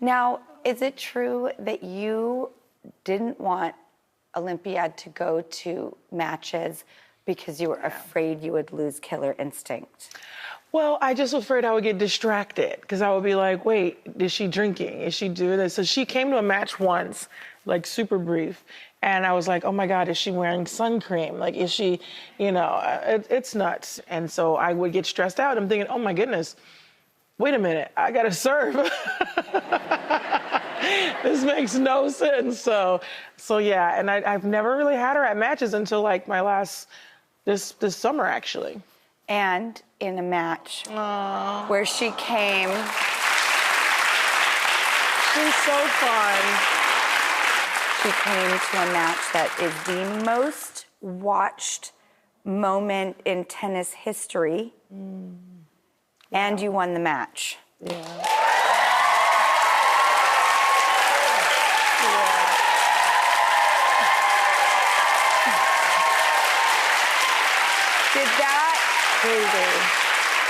Now, is it true that you didn't want Olympiad to go to matches because you were afraid you would lose killer instinct? Well, I just was afraid I would get distracted because I would be like, wait, is she drinking? Is she doing this? So she came to a match once, like super brief. And I was like, oh my God, is she wearing sun cream? Like, is she, it's nuts. And so I would get stressed out. I'm thinking, oh my goodness, wait a minute, I gotta serve. This makes no sense. So yeah, and I've never really had her at matches until like my last, this summer actually. And in a match where she came. It was so fun. She came to a match that is the most watched moment in tennis history. And you won the match. Yeah.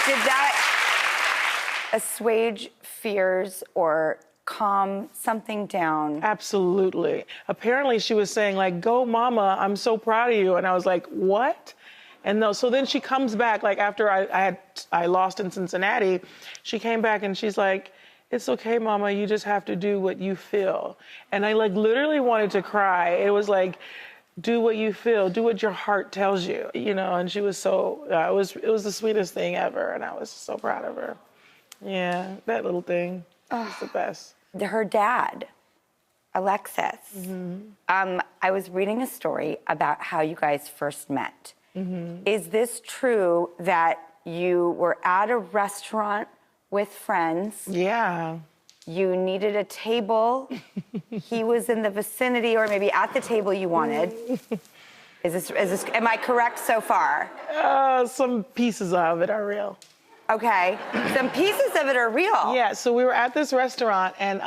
Did that assuage fears or calm something down? Absolutely. Apparently she was saying like, go mama, I'm so proud of you. And I was like, what? And so then she comes back, like after I lost in Cincinnati, she came back and she's like, it's okay, mama, you just have to do what you feel. And I like literally wanted to cry. It was like, do what you feel, do what your heart tells you, and she was so, it was the sweetest thing ever. And I was so proud of her. Yeah, that little thing. It's the best. Her dad, Alexis, I was reading a story about how you guys first met. Is this true that you were at a restaurant with friends? Yeah. You needed a table. He was in the vicinity or maybe at the table you wanted. Am I correct so far? Some pieces of it are real. Okay, some pieces of it are real. Yeah, so we were at this restaurant and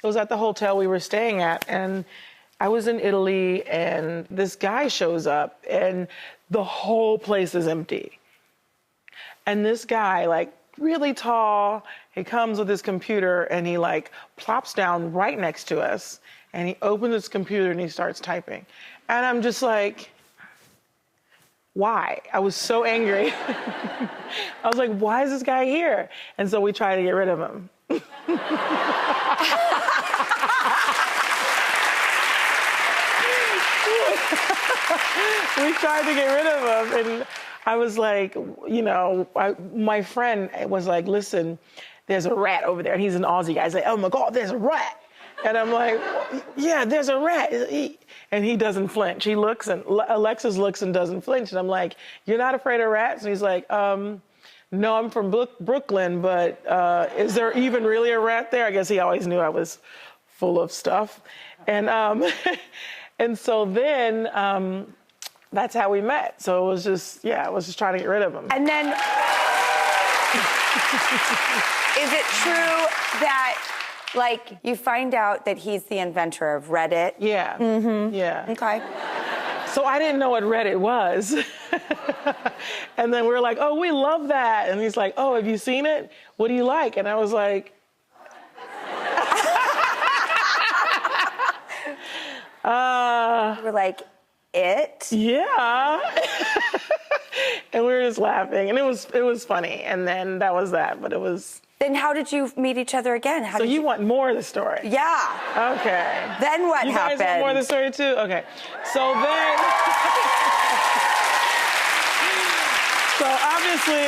it was at the hotel we were staying at, and I was in Italy and this guy shows up and the whole place is empty. And this guy, like really tall, he comes with his computer and he like plops down right next to us and he opens his computer and he starts typing. And I'm just like, why? I was so angry. I was like, why is this guy here? And so we tried to get rid of him. We tried to get rid of him. And I was like, my friend was like, listen, there's a rat over there. And he's an Aussie guy. He's like, oh my God, there's a rat. And I'm like, yeah, there's a rat. And he doesn't flinch. He looks and Alexis looks and doesn't flinch. And I'm like, you're not afraid of rats? And he's like, no, I'm from Brooklyn, but is there even really a rat there? I guess he always knew I was full of stuff. And and so then that's how we met. So it was just, I was just trying to get rid of him. And then, is it true that, like, you find out that he's the inventor of Reddit? Yeah. Yeah. Okay. So I didn't know what Reddit was. And then we were like, oh, we love that. And he's like, oh, have you seen it? What do you like? And I was like, You were like, it? Yeah. And we were just laughing. And it was funny. And then that was that. But it was... Then how did you meet each other again? So you want more of the story? Yeah. Okay. Then what happened? You guys want more of the story too? Okay. So then... So obviously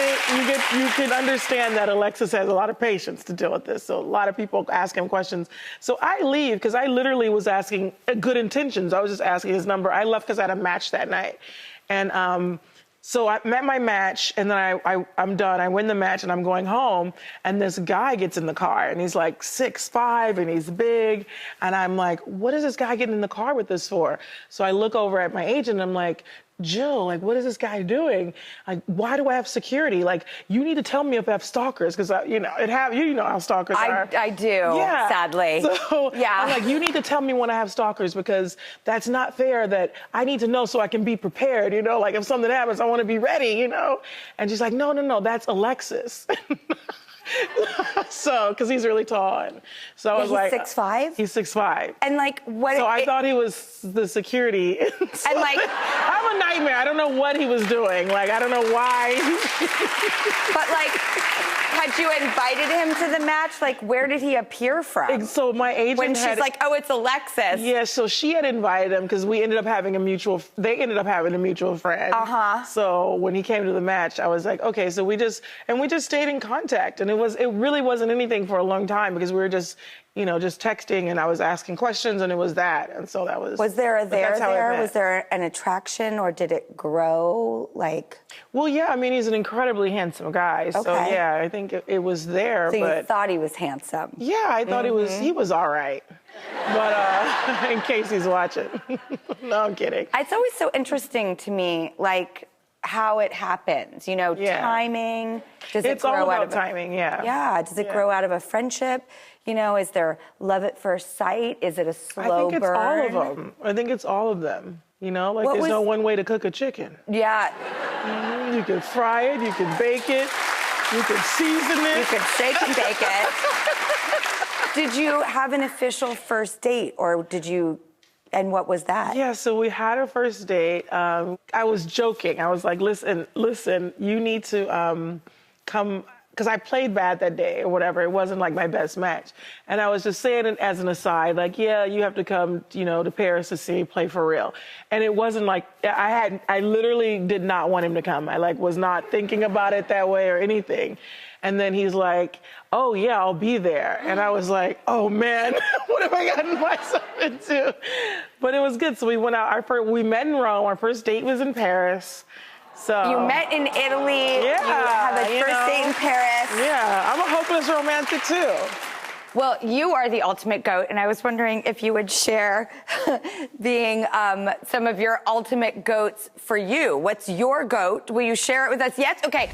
you can understand that Alexis has a lot of patience to deal with this. So a lot of people ask him questions. So I leave because I literally was asking good intentions. I was just asking his number. I left because I had a match that night. And so I met my match, and then I'm done. I win the match, and I'm going home, and this guy gets in the car, and he's like 6'5", and he's big, and I'm like, what is this guy getting in the car with this for? So I look over at my agent, and I'm like, Jill, like, what is this guy doing? Like, why do I have security? Like, you need to tell me if I have stalkers, because, you know how stalkers are. I do, yeah. Sadly. So yeah. I'm like, you need to tell me when I have stalkers, because that's not fair that I need to know so I can be prepared, like if something happens, I want to be ready, And she's like, no, that's Alexis. So, because he's really tall. And so I was like... He's 6'5"? He's 6'5". And like, what... So I thought he was the security. So and like... I'm a nightmare. I don't know what he was doing. Like, I don't know why. But like, had you invited him to the match? Like, where did he appear from? So my agent when she's like, oh, it's Alexis. Yeah, so she had invited him because they ended up having a mutual friend. So when he came to the match, I was like, okay, so we just stayed in contact. And it really wasn't anything for a long time because we were just texting and I was asking questions and it was that. And so that was... Was there a there? Was there an attraction or did it grow? Like... Well, yeah, I mean, he's an incredibly handsome guy. So yeah, I think it was there. So but you thought he was handsome? Yeah, I thought he was all right. But in case he's watching. No, I'm kidding. It's always so interesting to me, like, how it happens, timing. Does it grow all out about timing, yeah. Yeah, does it grow out of a friendship? Is there love at first sight? Is it a slow burn? I think it's all of them. I think it's all of them. There's no one way to cook a chicken. Yeah. You can fry it, you can bake it, you can season it. You can shake and bake it. Did you have an official first date or did you... And what was that? Yeah, so we had a first date. I was joking. I was like, listen, you need to come, because I played bad that day or whatever. It wasn't like my best match. And I was just saying it as an aside, like, yeah, you have to come, to Paris to see me play for real. And it wasn't like, I literally did not want him to come. I was not thinking about it that way or anything. And then he's like, oh, yeah, I'll be there. And I was like, oh, man, what have I gotten myself into? But it was good. So we went out. We met in Rome. Our first date was in Paris. So you met in Italy. Yeah. You have a first date in Paris. Yeah. I'm a hopeless romantic, too. Well, you are the ultimate GOAT, and I was wondering if you would share being some of your ultimate GOATs for you. What's your GOAT? Will you share it with us yet? Okay.